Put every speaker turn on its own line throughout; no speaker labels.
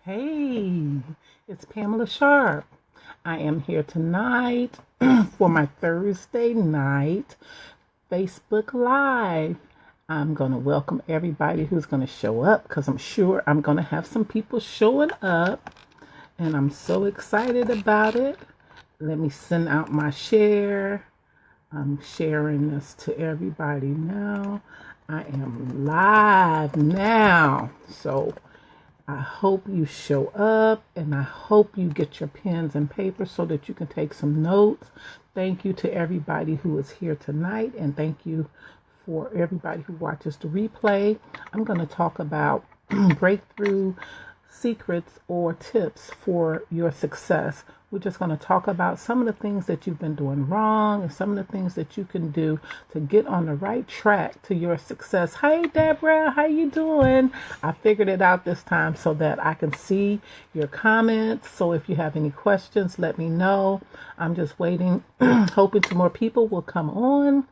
Hey, it's Pamela Sharp. I am here tonight for my Thursday night Facebook Live. I'm going to welcome everybody who's going to show up because I'm sure I'm going to have some people showing up, and I'm so excited about it. Let me send out my share. I'm sharing this to everybody now. I am live now. So I hope you show up, and I hope you get your pens and paper so that you can take some notes. Thank you to everybody who is here tonight, and thank you for everybody who watches the replay. I'm going to talk about breakthrough secrets or tips for your success. We're just going to talk about some of the things that you've been doing wrong and some of the things that you can do to get on the right track to your success. Hey, Deborah, how you doing? I figured it out this time so that I can see your comments. So if you have any questions, let me know. I'm just waiting, hoping some more people will come on.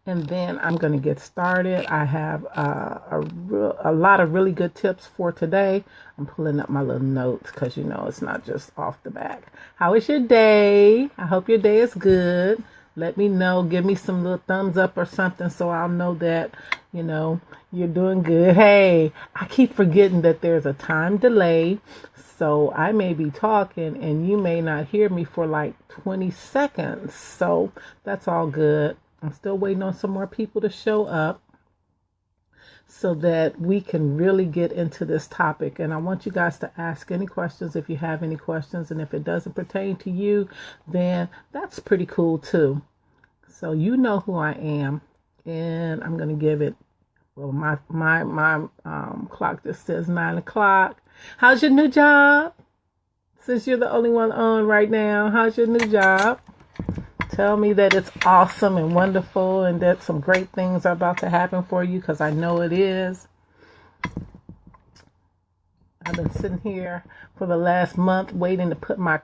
And then I'm going to get started. I have a lot of really good tips for today. I'm pulling up my little notes because, it's not just off the back. How is your day? I hope your day is good. Let me know. Give me some little thumbs up or something so I'll know that, you're doing good. Hey, I keep forgetting that there's a time delay. So I may be talking and you may not hear me for like 20 seconds. So that's all good. I'm still waiting on some more people to show up so that we can really get into this topic. And I want you guys to ask any questions if you have any questions. And if it doesn't pertain to you, then that's pretty cool too. So you know who I am. And I'm going to give it, well, my clock just says 9 o'clock. How's your new job? Since you're the only one on right now, how's your new job? Tell me that it's awesome and wonderful and that some great things are about to happen for you, because I know it is. I've been sitting here for the last month waiting to put my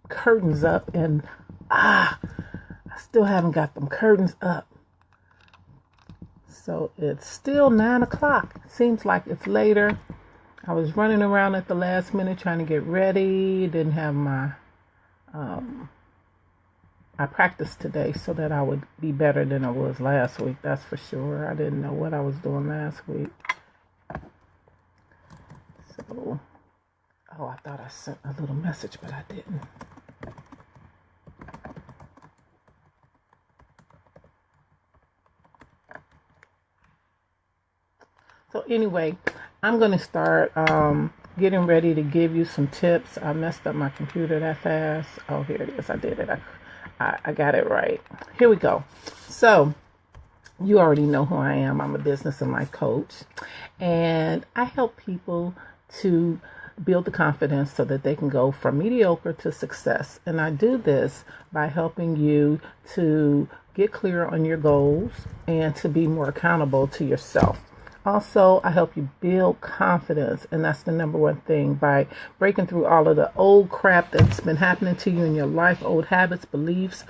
curtains up, and I still haven't got them curtains up. So it's still 9 o'clock. Seems like it's later. I was running around at the last minute trying to get ready. Didn't have my I practiced today so that I would be better than I was last week. That's for sure. I didn't know what I was doing last week. So, I thought I sent a little message, but I didn't. So anyway, I'm going to start getting ready to give you some tips. I messed up my computer that fast. Oh, here it is. I did it. I got it right. Here we go. So you already know who I am. I'm a business and life coach, and I help people to build the confidence so that they can go from mediocre to success. And I do this by helping you to get clear on your goals and to be more accountable to yourself. Also, I help you build confidence, and that's the number one thing, by breaking through all of the old crap that's been happening to you in your life, old habits, beliefs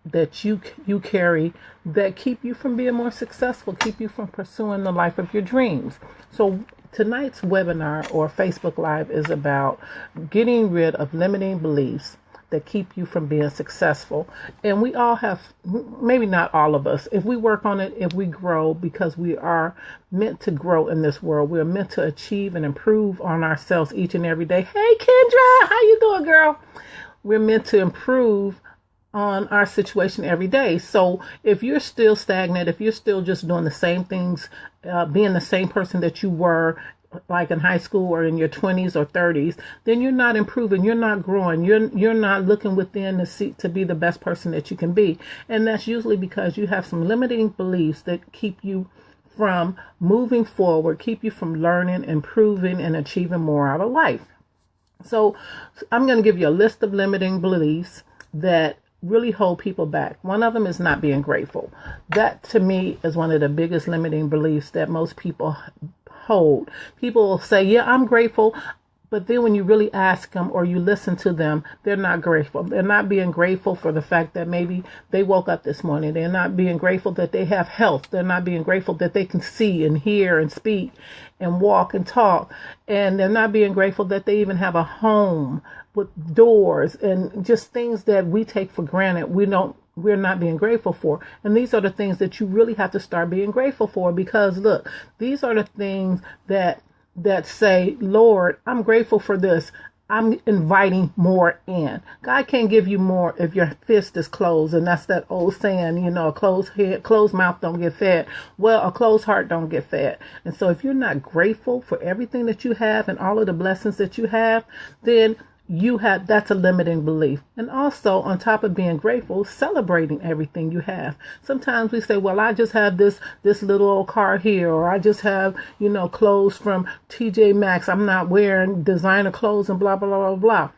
that you carry that keep you from being more successful, keep you from pursuing the life of your dreams. So tonight's webinar or Facebook Live is about getting rid of limiting beliefs that keep you from being successful. And we all have, maybe not all of us, if we work on it, if we grow, because we are meant to grow in this world. We're meant to achieve and improve on ourselves each and every day. Hey, Kendra, how you doing, girl? We're meant to improve on our situation every day. So if you're still stagnant, if you're still just doing the same things, being the same person that you were like in high school or in your 20s or 30s, then you're not improving, you're not growing, you're not looking within to see to be the best person that you can be. And that's usually because you have some limiting beliefs that keep you from moving forward, keep you from learning, improving, and achieving more out of life. So I'm going to give you a list of limiting beliefs that really hold people back. One of them is not being grateful. That to me is one of the biggest limiting beliefs that most people hold. People will say, yeah, I'm grateful, But then when you really ask them or you listen to them, they're not grateful. They're not being grateful for the fact that maybe they woke up this morning. They're not being grateful that they have health. They're not being grateful that they can see and hear and speak and walk and talk. And they're not being grateful that they even have a home with doors and just things that we take for granted. We're not being grateful for. And these are the things that you really have to start being grateful for, because look, these are the things that say, Lord, I'm grateful for this. I'm inviting more in. God can't give you more if your fist is closed. And that's that old saying, a closed mouth don't get fed. Well, a closed heart don't get fed. And so if you're not grateful for everything that you have and all of the blessings that you have, then that's a limiting belief. And also, on top of being grateful, celebrating everything you have. Sometimes we say, well, I just have this little old car here, or I just have, clothes from TJ Maxx. I'm not wearing designer clothes and blah, blah, blah, blah, blah.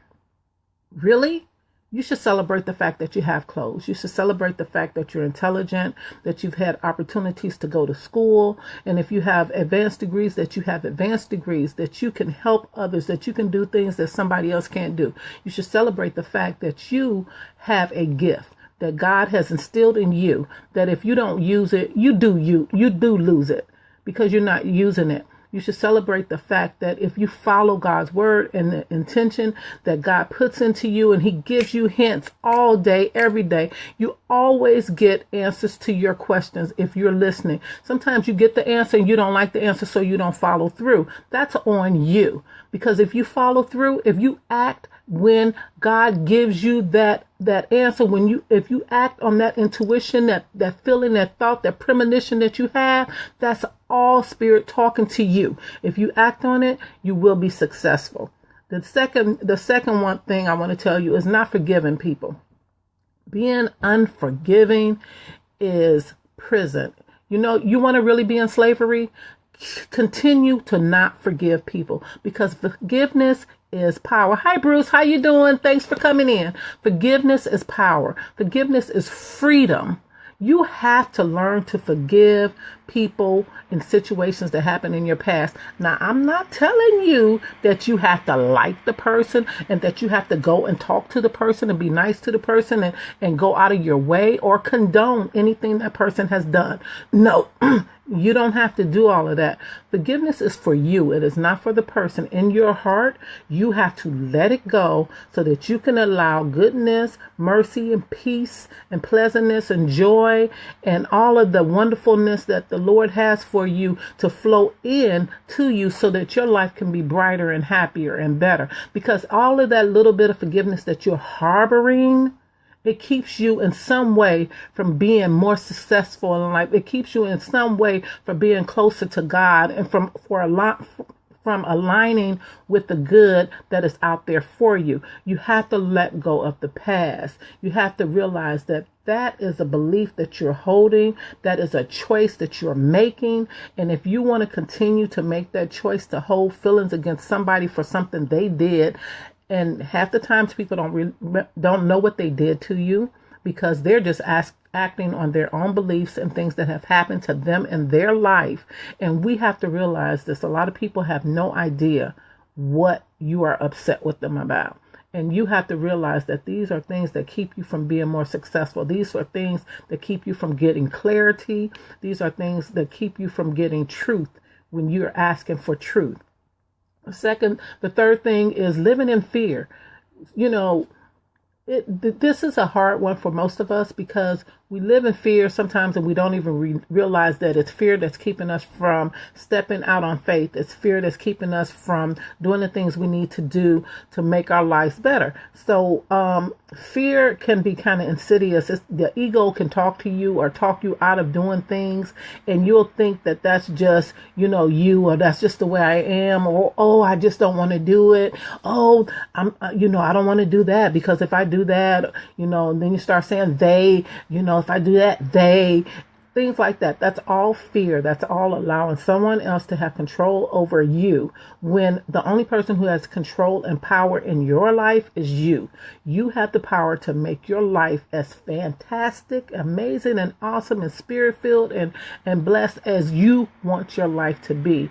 Really? You should celebrate the fact that you have clothes. You should celebrate the fact that you're intelligent, that you've had opportunities to go to school. And if you have advanced degrees, that you have advanced degrees, that you can help others, that you can do things that somebody else can't do. You should celebrate the fact that you have a gift that God has instilled in you, that if you don't use it, you do lose it because you're not using it. You should celebrate the fact that if you follow God's word and the intention that God puts into you, and he gives you hints all day, every day, you always get answers to your questions if you're listening. Sometimes you get the answer and you don't like the answer, so you don't follow through. That's on you. Because if you follow through, if you act when God gives you that answer, if you act on that intuition, that feeling, that thought, that premonition that you have, that's all spirit talking to you. If you act on it, you will be successful. The second one thing I want to tell you is not forgiving people. Being unforgiving is prison. You want to really be in slavery? Continue to not forgive people, because forgiveness is power. Hi, Bruce. How you doing? Thanks for coming in. Forgiveness is power. Forgiveness is freedom. You have to learn to forgive people in situations that happen in your past. Now, I'm not telling you that you have to like the person and that you have to go and talk to the person and be nice to the person and go out of your way or condone anything that person has done. No, you don't have to do all of that. Forgiveness is for you. It is not for the person. In your heart, you have to let it go so that you can allow goodness, mercy, and peace and pleasantness and joy and all of the wonderfulness that the Lord has for you to flow in to you, so that your life can be brighter and happier and better. Because all of that little bit of forgiveness that you're harboring, it keeps you in some way from being more successful in life. It keeps you in some way from being closer to God and from aligning with the good that is out there for you. You have to let go of the past. You have to realize that is a belief that you're holding. That is a choice that you're making. And if you want to continue to make that choice to hold feelings against somebody for something they did, and half the times people don't know what they did to you, because they're just acting on their own beliefs and things that have happened to them in their life. And we have to realize this. A lot of people have no idea what you are upset with them about. And you have to realize that these are things that keep you from being more successful. These are things that keep you from getting clarity. These are things that keep you from getting truth when you're asking for truth. The third thing is living in fear. This is a hard one for most of us, because we live in fear sometimes and we don't even realize that it's fear that's keeping us from stepping out on faith. It's fear that's keeping us from doing the things we need to do to make our lives better. So fear can be kind of insidious. The ego can talk to you or talk you out of doing things, and you'll think that that's just, you, or that's just the way I am, or, oh, I just don't want to do it. Oh, I don't want to do that, because if I do that, and then you start saying they, if I do that, things like that. That's all fear. That's all allowing someone else to have control over you, when the only person who has control and power in your life is you. You have the power to make your life as fantastic, amazing, and awesome and spirit-filled and blessed as you want your life to be.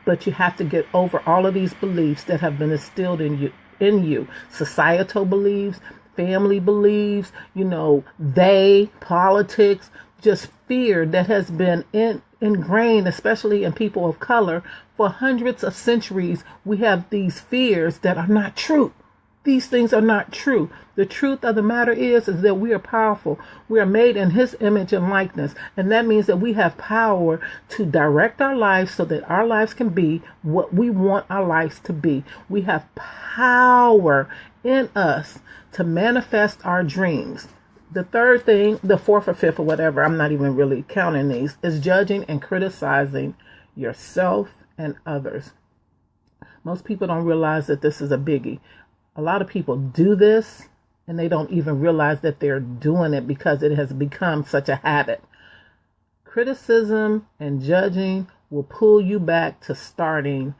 But you have to get over all of these beliefs that have been instilled in you. Societal beliefs, family beliefs, they, politics, just fear that has been ingrained, especially in people of color, for hundreds of centuries. We have these fears that are not true. These things are not true. The truth of the matter is that we are powerful. We are made in His image and likeness. And that means that we have power to direct our lives so that our lives can be what we want our lives to be. We have power in us to manifest our dreams. The third thing, the fourth or fifth or whatever, I'm not even really counting these, is judging and criticizing yourself and others. Most people don't realize that this is a biggie. A lot of people do this and they don't even realize that they're doing it because it has become such a habit. Criticism and judging will pull you back to starting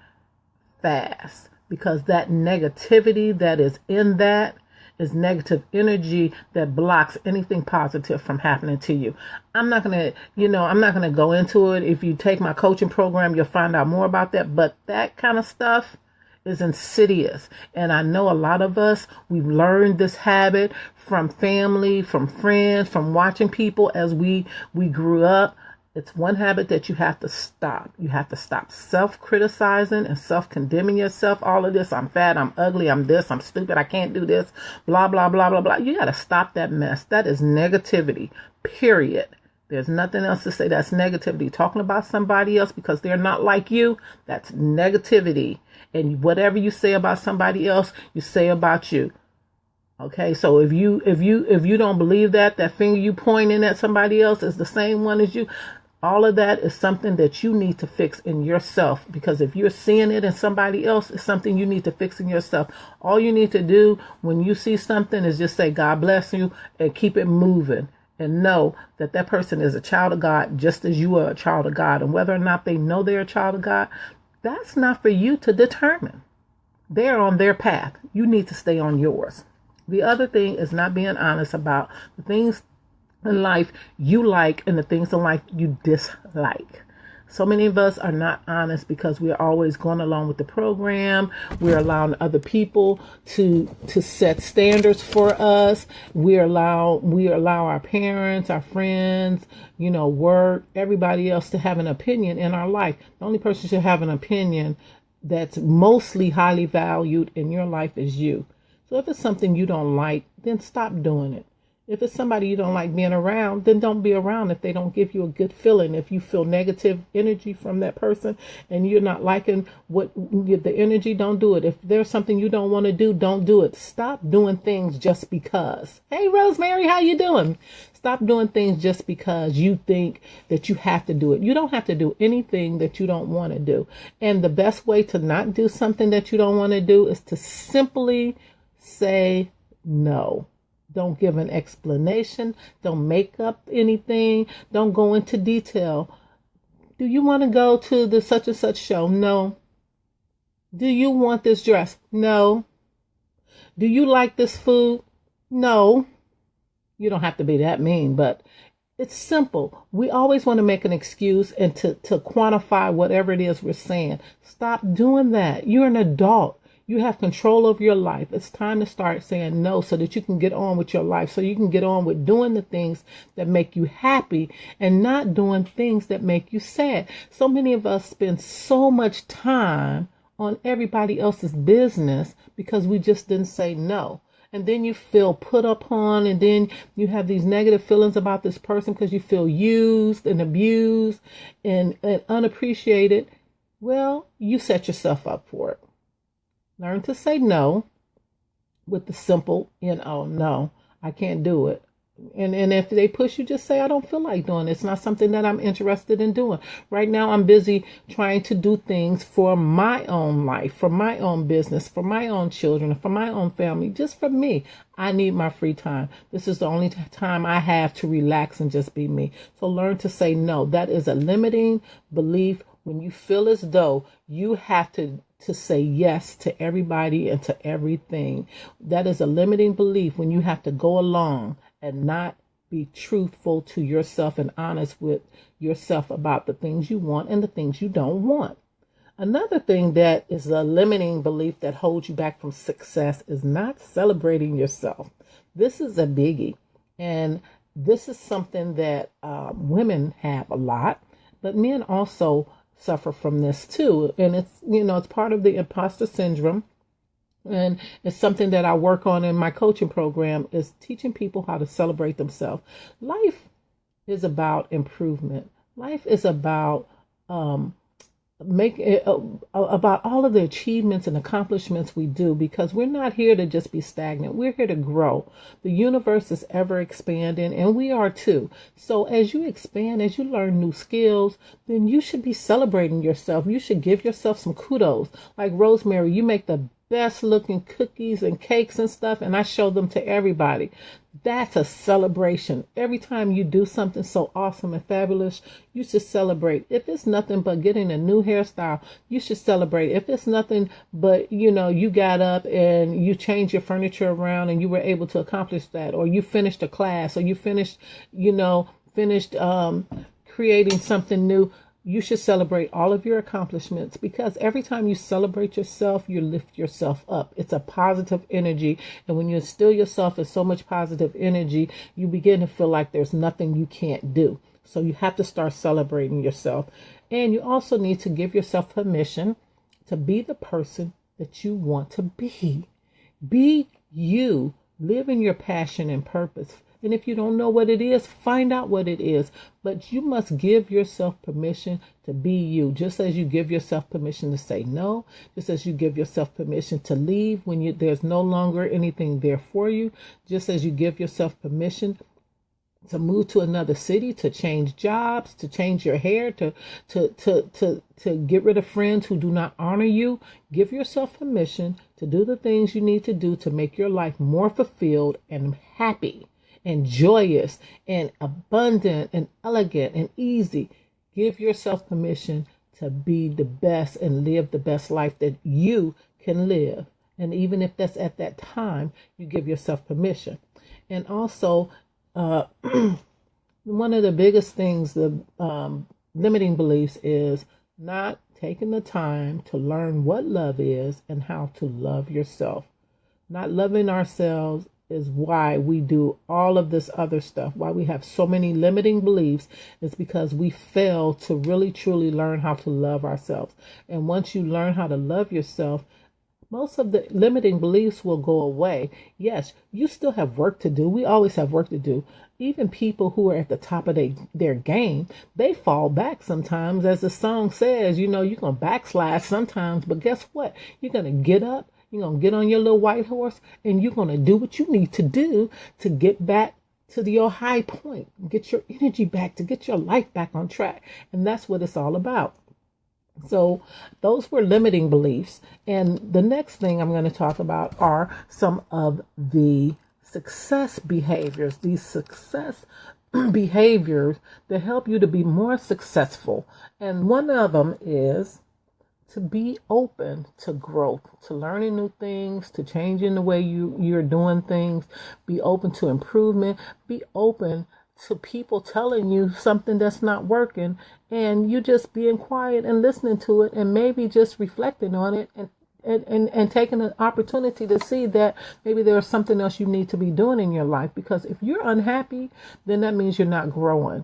fast, because that negativity that is in that is negative energy that blocks anything positive from happening to you. I'm not going to go into it. If you take my coaching program, you'll find out more about that. But that kind of stuff is insidious. And I know a lot of us, we've learned this habit from family, from friends, from watching people as we grew up. It's one habit that you have to stop. You have to stop self-criticizing and self-condemning yourself. All of this, I'm fat, I'm ugly, I'm this, I'm stupid, I can't do this, blah, blah, blah, blah, blah. You got to stop that mess. That is negativity, period. There's nothing else to say. That's negativity. Talking about somebody else because they're not like you, that's negativity. And whatever you say about somebody else, you say about you. Okay, so if you don't believe that finger you pointing at somebody else is the same one as you, all of that is something that you need to fix in yourself. Because if you're seeing it in somebody else, it's something you need to fix in yourself. All you need to do when you see something is just say, God bless you, and keep it moving. And know that that person is a child of God just as you are a child of God. And whether or not they know they're a child of God, that's not for you to determine. They're on their path. You need to stay on yours. The other thing is not being honest about the things in life you like and the things in life you dislike. So many of us are not honest because we're always going along with the program. We're allowing other people to set standards for us. We allow our parents, our friends, work, everybody else to have an opinion in our life. The only person should have an opinion that's mostly highly valued in your life is you. So if it's something you don't like, then stop doing it. If it's somebody you don't like being around, then don't be around if they don't give you a good feeling. If you feel negative energy from that person and you're not liking the energy, don't do it. If there's something you don't want to do, don't do it. Stop doing things just because. Hey, Rosemary, how you doing? Stop doing things just because you think that you have to do it. You don't have to do anything that you don't want to do. And the best way to not do something that you don't want to do is to simply say no. Don't give an explanation. Don't make up anything. Don't go into detail. Do you want to go to the such and such show? No. Do you want this dress? No. Do you like this food? No. You don't have to be that mean, but it's simple. We always want to make an excuse and to quantify whatever it is we're saying. Stop doing that. You're an adult. You have control of your life. It's time to start saying no so that you can get on with your life, so you can get on with doing the things that make you happy and not doing things that make you sad. So many of us spend so much time on everybody else's business because we just didn't say no. And then you feel put upon, and then you have these negative feelings about this person because you feel used and abused and unappreciated. Well, you set yourself up for it. Learn to say no with the simple, no, I can't do it. And if they push you, just say, I don't feel like doing it. It's not something that I'm interested in doing. Right now, I'm busy trying to do things for my own life, for my own business, for my own children, for my own family, just for me. I need my free time. This is the only time I have to relax and just be me. So learn to say no. That is a limiting belief when you feel as though you have to say yes to everybody and to everything. That is a limiting belief when you have to go along and not be truthful to yourself and honest with yourself about the things you want and the things you don't want. Another thing that is a limiting belief that holds you back from success is not celebrating yourself. This is a biggie. And this is something that women have a lot, but men also suffer from this too. And it's part of the imposter syndrome. And it's something that I work on in my coaching program, is teaching people how to celebrate themselves. Life is about improvement. Life is about make it about all of the achievements and accomplishments we do, because we're not here to just be stagnant. We're here to grow. The universe is ever expanding, and we are too. So as you expand, as you learn new skills, then you should be celebrating yourself. You should give yourself some kudos. Like Rosemary, you make the best looking cookies and cakes and stuff, and I show them to everybody. That's a celebration. Every time you do something so awesome and fabulous, you should celebrate. If it's nothing but getting a new hairstyle, you should celebrate. If it's nothing but, you got up and you changed your furniture around and you were able to accomplish that, or you finished a class, or you finished creating something new, you should celebrate all of your accomplishments, because every time you celebrate yourself, you lift yourself up. It's a positive energy. And when you instill yourself with so much positive energy, you begin to feel like there's nothing you can't do. So you have to start celebrating yourself. And you also need to give yourself permission to be the person that you want to be. Be you. Live in your passion and purpose. And if you don't know what it is, find out what it is. But you must give yourself permission to be you, just as you give yourself permission to say no, just as you give yourself permission to leave when there's no longer anything there for you, just as you give yourself permission to move to another city, to change jobs, to change your hair, to get rid of friends who do not honor you. Give yourself permission to do the things you need to do to make your life more fulfilled and happy and joyous and abundant and elegant and easy. Give yourself permission to be the best and live the best life that you can live. And even if that's at that time, you give yourself permission. And also, one of the biggest things, the limiting beliefs, is not taking the time to learn what love is and how to love yourself. Not loving ourselves is why we do all of this other stuff. Why we have so many limiting beliefs is because we fail to really truly learn how to love ourselves. And once you learn how to love yourself, most of the limiting beliefs will go away. Yes, you still have work to do. We always have work to do. Even people who are at the top of their game, they fall back sometimes. As the song says, you're going to backslide sometimes, but guess what? You're going to get up. You're going to get on your little white horse, and you're going to do what you need to do to get back to your high point, get your energy back, to get your life back on track. And that's what it's all about. So those were limiting beliefs. And the next thing I'm going to talk about are some of the success behaviors, these success behaviors that help you to be more successful. And one of them is to be open to growth, to learning new things, to changing the way you're doing things. Be open to improvement. Be open to people telling you something that's not working, and you just being quiet and listening to it, and maybe just reflecting on it, and taking an opportunity to see that maybe there's something else you need to be doing in your life. Because if you're unhappy, then that means you're not growing.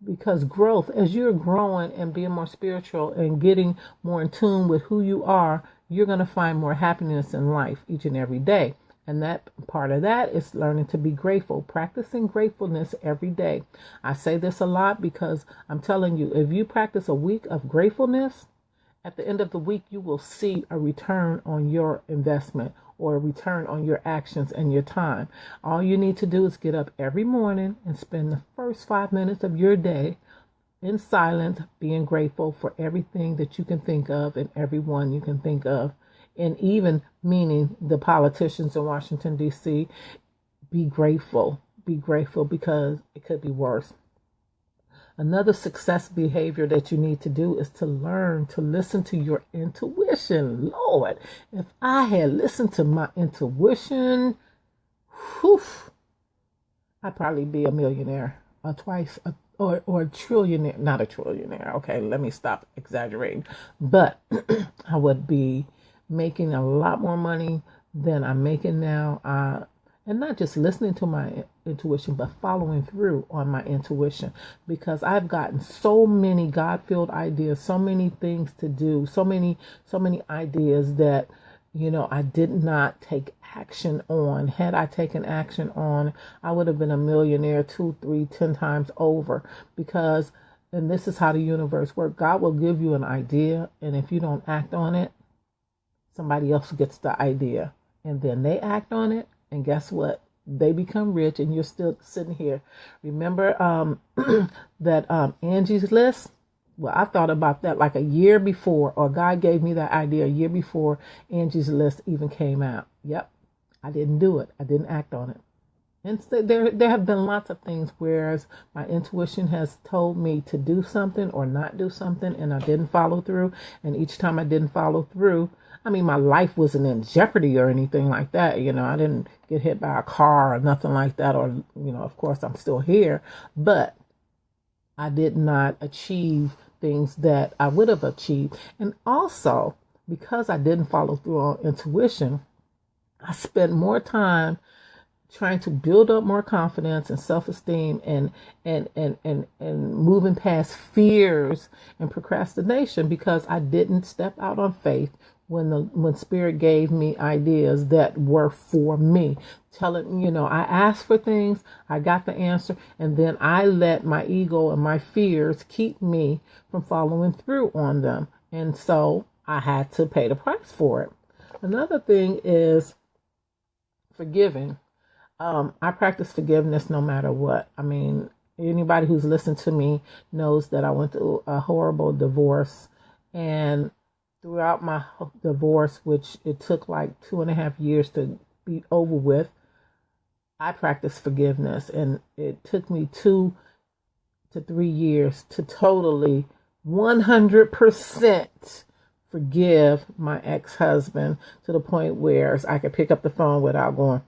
Because growth, as you're growing and being more spiritual and getting more in tune with who you are, you're going to find more happiness in life each and every day. And that part of that is learning to be grateful, practicing gratefulness every day. I say this a lot because I'm telling you, if you practice a week of gratefulness, at the end of the week, you will see a return on your investment, or a return on your actions and your time. All you need to do is get up every morning and spend the first 5 minutes of your day in silence, being grateful for everything that you can think of and everyone you can think of. And even meaning the politicians in Washington, D.C., be grateful. Be grateful, because it could be worse. Another success behavior that you need to do is to learn to listen to your intuition. Lord, if I had listened to my intuition, I'd probably be a millionaire, or a trillionaire, not a trillionaire. Okay, let me stop exaggerating. But I would be making a lot more money than I'm making now. And not just listening to my intuition, but following through on my intuition, because I've gotten so many God-filled ideas, so many things to do, so many ideas that, I did not take action on. Had I taken action on, I would have been a millionaire 2, 3, 10 times over, because, and this is how the universe works. God will give you an idea, and if you don't act on it, somebody else gets the idea, and then they act on it, and guess what? They become rich, and you're still sitting here. Remember that Angie's List? Well, I thought about that like a year before, or God gave me that idea a year before Angie's List even came out. Yep, I didn't do it. I didn't act on it. And so there have been lots of things whereas my intuition has told me to do something or not do something, and I didn't follow through. And each time I didn't follow through, I mean, my life wasn't in jeopardy or anything like that. I didn't get hit by a car or nothing like that. Or, of course, I'm still here. But I did not achieve things that I would have achieved. And also, because I didn't follow through on intuition, I spent more time trying to build up more confidence and self-esteem and moving past fears and procrastination, because I didn't step out on faith when Spirit gave me ideas that were for me. I asked for things, I got the answer, and then I let my ego and my fears keep me from following through on them. And so I had to pay the price for it. Another thing is forgiving. I practice forgiveness no matter what. I mean, anybody who's listened to me knows that I went through a horrible divorce, and throughout my divorce, which it took like 2.5 years to be over with, I practiced forgiveness, and it took me 2 to 3 years to totally 100% forgive my ex-husband, to the point where I could pick up the phone without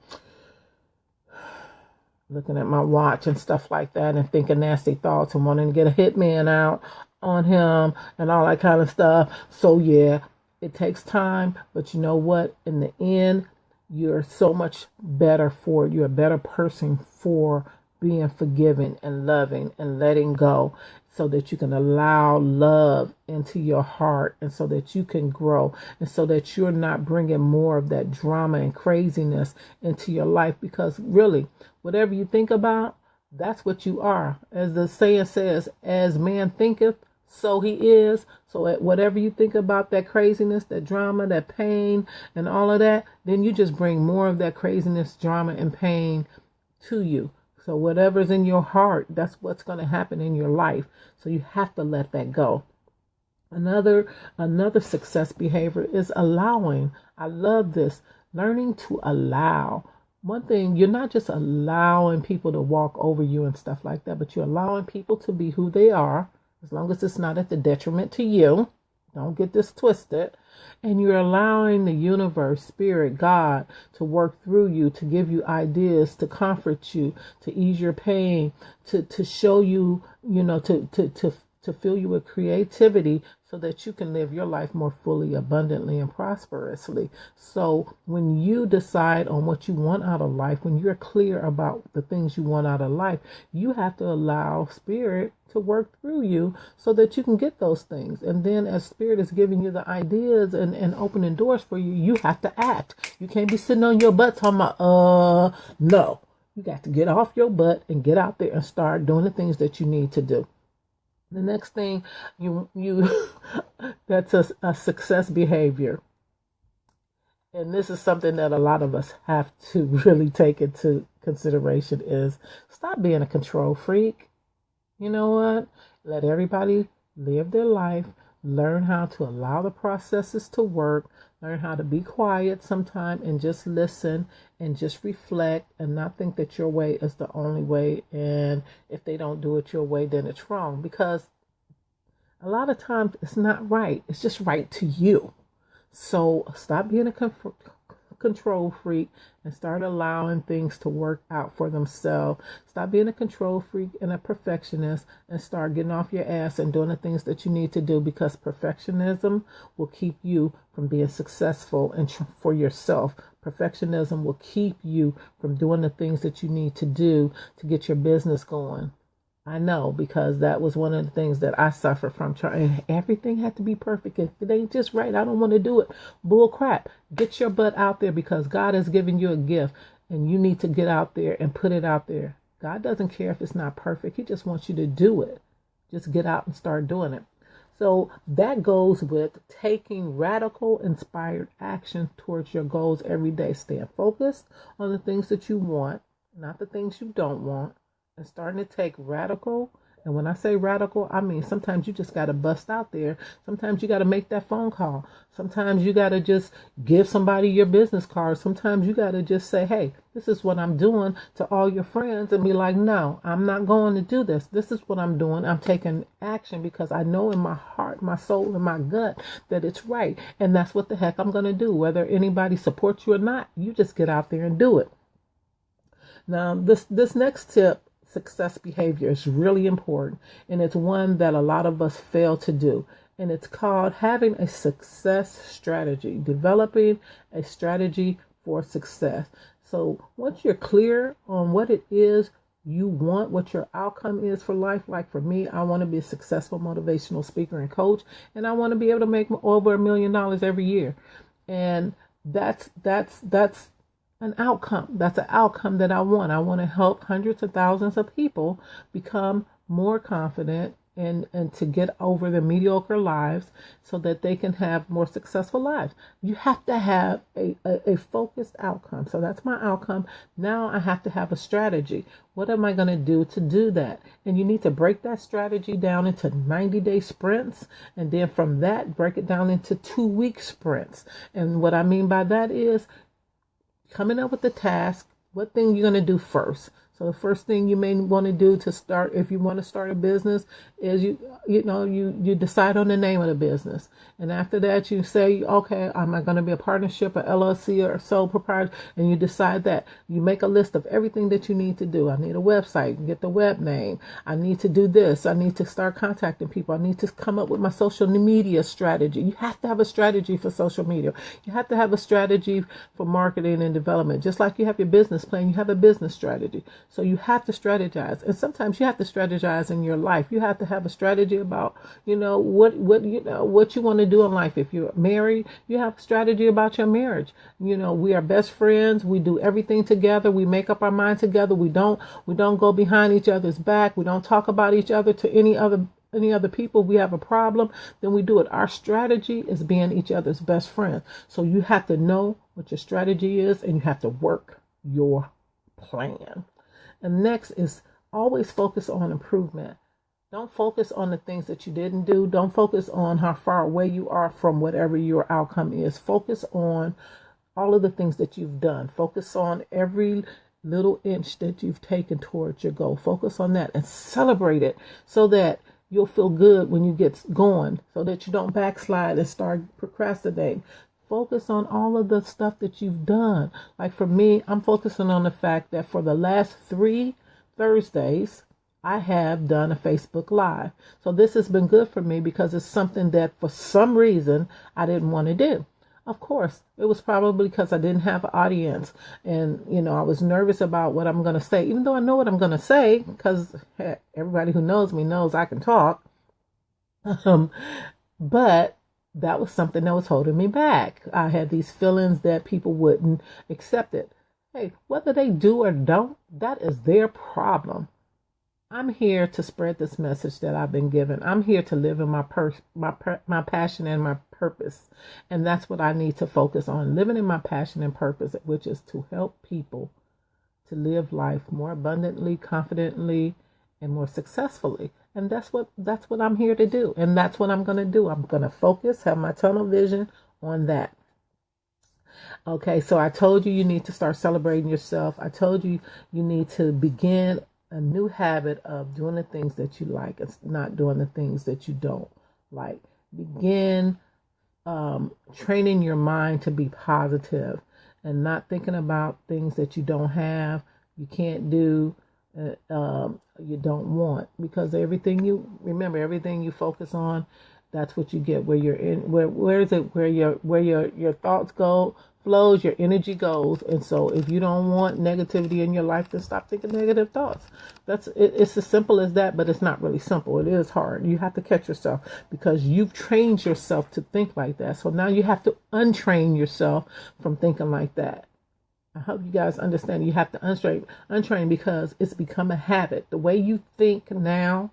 looking at my watch and stuff like that, and thinking nasty thoughts and wanting to get a hitman out on him and all that kind of stuff. So yeah, it takes time, but you know what? In the end, you're so much better for it. You're a better person for being forgiving and loving and letting go, so that you can allow love into your heart, and so that you can grow, and so that you're not bringing more of that drama and craziness into your life. Because really, whatever you think about, that's what you are. As the saying says, as man thinketh, so he is. So whatever you think about, that craziness, that drama, that pain, and all of that, then you just bring more of that craziness, drama, and pain to you. So whatever's in your heart, that's what's going to happen in your life. So you have to let that go. Another success behavior is allowing. I love this. Learning to allow. One thing, you're not just allowing people to walk over you and stuff like that, but you're allowing people to be who they are, as long as it's not at the detriment to you. Don't get this twisted. And you're allowing the universe, Spirit, God, to work through you, to give you ideas, to comfort you, to ease your pain, to show you, to fill you with creativity, so that you can live your life more fully, abundantly, and prosperously. So when you decide on what you want out of life, when you're clear about the things you want out of life, you have to allow Spirit to work through you, so that you can get those things. And then as Spirit is giving you the ideas and opening doors for you, you have to act. You can't be sitting on your butt talking about, no. You got to get off your butt and get out there and start doing the things that you need to do. The next thing you that's a success behavior. And this is something that a lot of us have to really take into consideration, is stop being a control freak. You know what? Let everybody live their life. Learn how to allow the processes to work. Learn how to be quiet sometime and just listen and just reflect, and not think that your way is the only way. And if they don't do it your way, then it's wrong. Because a lot of times it's not right. It's just right to you. So stop being a control freak and start allowing things to work out for themselves. Stop being a control freak and a perfectionist and start getting off your ass and doing the things that you need to do, because perfectionism will keep you from being successful and for yourself. Perfectionism will keep you from doing the things that you need to do to get your business going. I know, because that was one of the things that I suffered from. Trying everything had to be perfect. If it ain't just right, I don't want to do it. Bull crap. Get your butt out there, because God has given you a gift and you need to get out there and put it out there. God doesn't care if it's not perfect. He just wants you to do it. Just get out and start doing it. So that goes with taking radical, inspired action towards your goals every day. Staying focused on the things that you want, not the things you don't want. And starting to take radical, and when I say radical, I mean sometimes you just got to bust out there. Sometimes you got to make that phone call. Sometimes you got to just give somebody your business card. Sometimes you got to just say, hey, this is what I'm doing, to all your friends, and be like, no, I'm not going to do this. This is what I'm doing. I'm taking action because I know in my heart, my soul, and my gut that it's right. And that's what the heck I'm going to do. Whether anybody supports you or not, you just get out there and do it. Now, this next tip, success behavior, is really important, and it's one that a lot of us fail to do, and it's called having a success strategy, developing a strategy for success. So once you're clear on what it is you want, what your outcome is for life, like for me, I want to be a successful motivational speaker and coach, and I want to be able to make over $1 million every year, and that's an outcome. That's an outcome that I want. I want to help hundreds of thousands of people become more confident and to get over their mediocre lives so that they can have more successful lives. You have to have a focused outcome. So that's my outcome. Now I have to have a strategy. What am I going to do to do that? And you need to break that strategy down into 90-day sprints. And then from that, break it down into 2-week sprints. And what I mean by that is coming up with the task, what thing you're going to do first. So the first thing you may want to do to start, if you want to start a business, is you decide on the name of the business. And after that, you say, okay, am I going to be a partnership, a LLC, or a sole proprietor? And you decide that. You make a list of everything that you need to do. I need a website, get the web name. I need to do this. I need to start contacting people. I need to come up with my social media strategy. You have to have a strategy for social media. You have to have a strategy for marketing and development. Just like you have your business plan, you have a business strategy. So you have to strategize, and sometimes you have to strategize in your life. You have to have a strategy about, what you want to do in life. If you're married, you have a strategy about your marriage. We are best friends. We do everything together. We make up our mind together. We don't go behind each other's back. We don't talk about each other to any other people. We have a problem, then we do it. Our strategy is being each other's best friend. So you have to know what your strategy is, and you have to work your plan. And next is always focus on improvement. Don't focus on the things that you didn't do. Don't focus on how far away you are from whatever your outcome is. Focus on all of the things that you've done. Focus on every little inch that you've taken towards your goal. Focus on that and celebrate it so that you'll feel good when you get going, so that you don't backslide and start procrastinating. Focus on all of the stuff that you've done. Like for me, I'm focusing on the fact that for the last 3 Thursdays, I have done a Facebook Live. So this has been good for me because it's something that for some reason I didn't want to do. Of course, it was probably because I didn't have an audience, and I was nervous about what I'm going to say, even though I know what I'm going to say, because everybody who knows me knows I can talk. But that was something that was holding me back. I had these feelings that people wouldn't accept it. Hey, whether they do or don't, that is their problem. I'm here to spread this message that I've been given. I'm here to live in my passion and my purpose. And that's what I need to focus on, living in my passion and purpose, which is to help people to live life more abundantly, confidently, and more successfully. And that's what I'm here to do. And that's what I'm going to do. I'm going to focus, have my tunnel vision on that. Okay, so I told you need to start celebrating yourself. I told you need to begin a new habit of doing the things that you like and not doing the things that you don't like. Begin training your mind to be positive and not thinking about things that you don't have, you can't do, you don't want, because everything you focus on, that's what you get. Where you're in, where is it? Where your thoughts go, flows, your energy goes. And so, if you don't want negativity in your life, then stop thinking negative thoughts. That's it. It's as simple as that, but it's not really simple. It is hard. You have to catch yourself because you've trained yourself to think like that. So now you have to untrain yourself from thinking like that. I hope you guys understand. You have to untrain because it's become a habit. The way you think now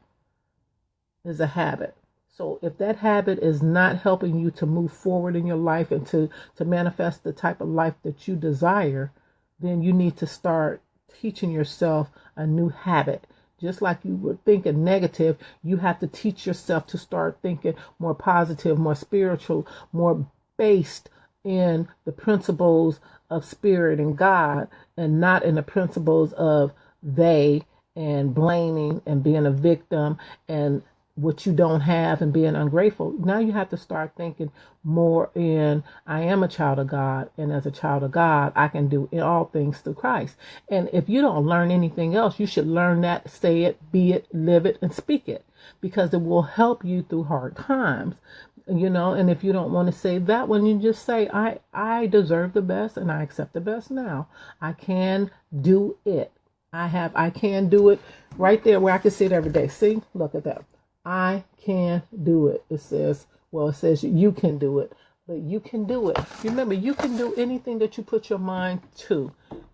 is a habit. So if that habit is not helping you to move forward in your life and to manifest the type of life that you desire, then you need to start teaching yourself a new habit. Just like you were thinking negative, you have to teach yourself to start thinking more positive, more spiritual, more based in the principles of spirit and God, and not in the principles of they and blaming and being a victim and what you don't have and being ungrateful. Now you have to start thinking more in, I am a child of God, and as a child of God, I can do all things through Christ. And if you don't learn anything else, you should learn that, say it, be it, live it, and speak it, because it will help you through hard times. And if you don't want to say that one, you just say, I deserve the best and I accept the best now. I can do it. I can do it right there where I can see it every day. See, look at that. I can do it. It says you can do it, but you can do it. Remember, you can do anything that you put your mind to.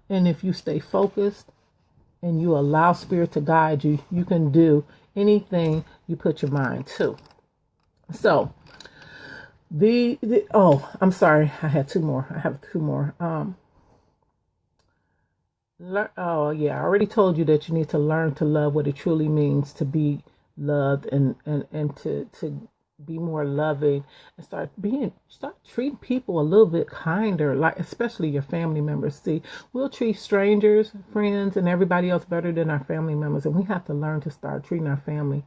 And if you stay focused and you allow spirit to guide you, you can do anything you put your mind to. So, I'm sorry. I have two more. I already told you that you need to learn to love what it truly means to be loved and to be more loving and start treating people a little bit kinder, like especially your family members. See, we'll treat strangers, friends, and everybody else better than our family members, and we have to learn to start treating our family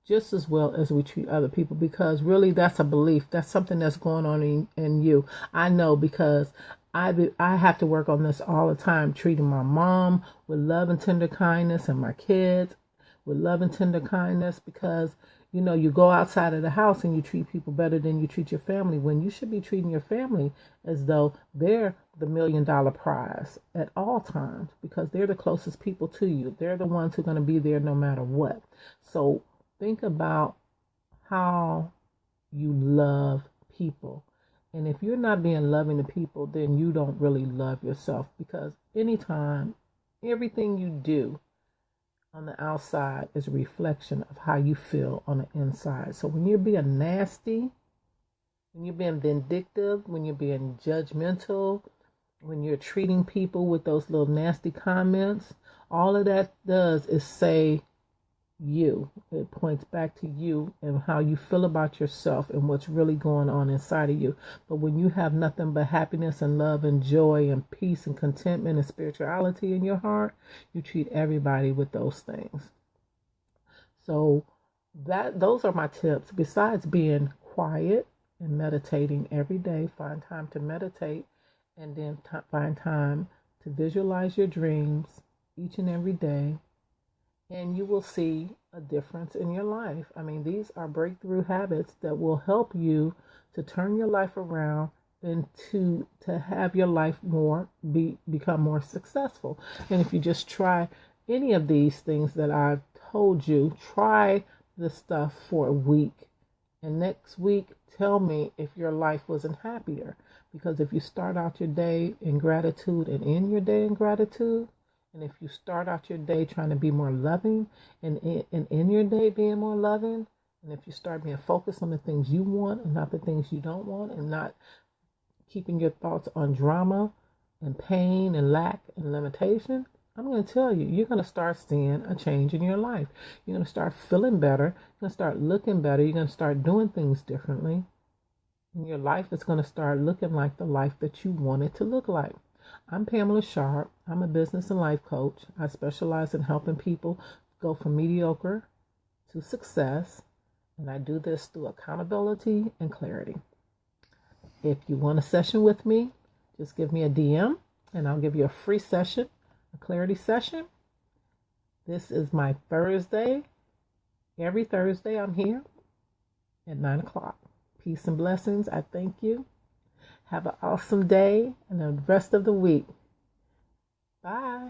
just as well as we treat other people, because really that's a belief. That's something that's going on in you. I know, because I have to work on this all the time, treating my mom with love and tender kindness and my kids with love and tender kindness, because you go outside of the house and you treat people better than you treat your family, when you should be treating your family as though they're the $1 million prize at all times, because they're the closest people to you. They're the ones who are going to be there no matter what. So think about how you love people. And if you're not being loving to people, then you don't really love yourself, because anytime, everything you do on the outside is a reflection of how you feel on the inside. So when you're being nasty, when you're being vindictive, when you're being judgmental, when you're treating people with those little nasty comments, all of that does is say you. It points back to you and how you feel about yourself and what's really going on inside of you. But when you have nothing but happiness and love and joy and peace and contentment and spirituality in your heart, you treat everybody with those things. So those are my tips. Besides being quiet and meditating every day, find time to meditate, and then find time to visualize your dreams each and every day. And you will see a difference in your life. I mean, these are breakthrough habits that will help you to turn your life around and to have your life become more successful. And if you just try any of these things that I've told you, try this stuff for a week. And next week, tell me if your life wasn't happier. Because if you start out your day in gratitude and end your day in gratitude, and if you start out your day trying to be more loving and in your day being more loving, and if you start being focused on the things you want and not the things you don't want, and not keeping your thoughts on drama and pain and lack and limitation, I'm going to tell you, you're going to start seeing a change in your life. You're going to start feeling better. You're going to start looking better. You're going to start doing things differently. And your life is going to start looking like the life that you want it to look like. I'm Pamela Sharp. I'm a business and life coach. I specialize in helping people go from mediocre to success, and I do this through accountability and clarity. If you want a session with me, Just give me a DM and I'll give you a free session, a clarity session. This is my Thursday. Every Thursday I'm here at 9 o'clock. Peace and blessings. I thank you. Have an awesome day and the rest of the week. Bye.